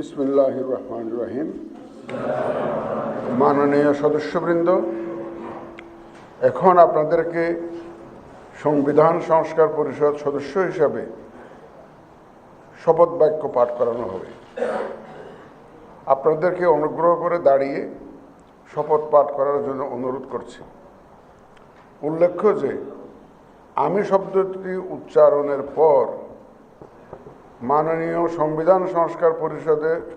বিসমিল্লাহির রহমানির রহিম। মাননীয় সদস্যবৃন্দ, এখন আপনাদেরকে সংবিধান সংস্কার পরিষদ সদস্য হিসাবে শপথ বাক্য পাঠ করানো হবে। আপনাদেরকে অনুগ্রহ করে দাঁড়িয়ে শপথ পাঠ করার জন্য অনুরোধ করছি। উল্লেখ্য যে আমি শব্দটি উচ্চারণের পর মাননীয় সংবিধান সংস্কার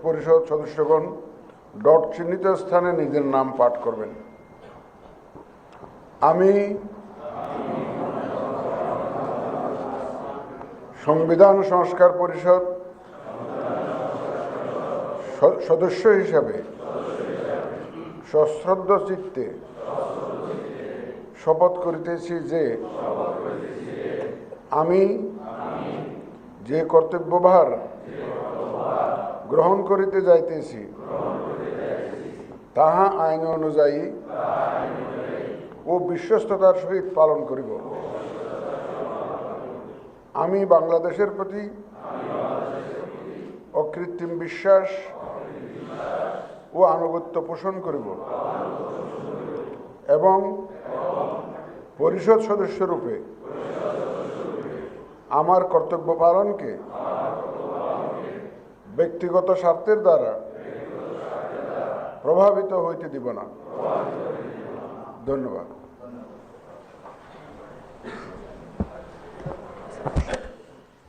পরিষদ সদস্যগণ ডট চিহ্নিত স্থানে নিজের নাম পাঠ করবেন। আমি সংবিধান সংস্কার পরিষদ সদস্য হিসাবে সশ্রদ্ধ চিত্তে শপথ করিতেছি যে আমি যে কর্তব্যভার গ্রহণ করিতে যাইতেছি তাহা আইন অনুযায়ী ও বিশ্বস্ততার সহিত পালন করিব। আমি বাংলাদেশের প্রতি অকৃত্রিম বিশ্বাস ও আনুগত্য পোষণ করিব এবং পরিষদ সদস্যরূপে আমার কর্তব্য পালনকে ব্যক্তিগত স্বার্থের দ্বারা প্রভাবিত হইতে দিব না। ধন্যবাদ।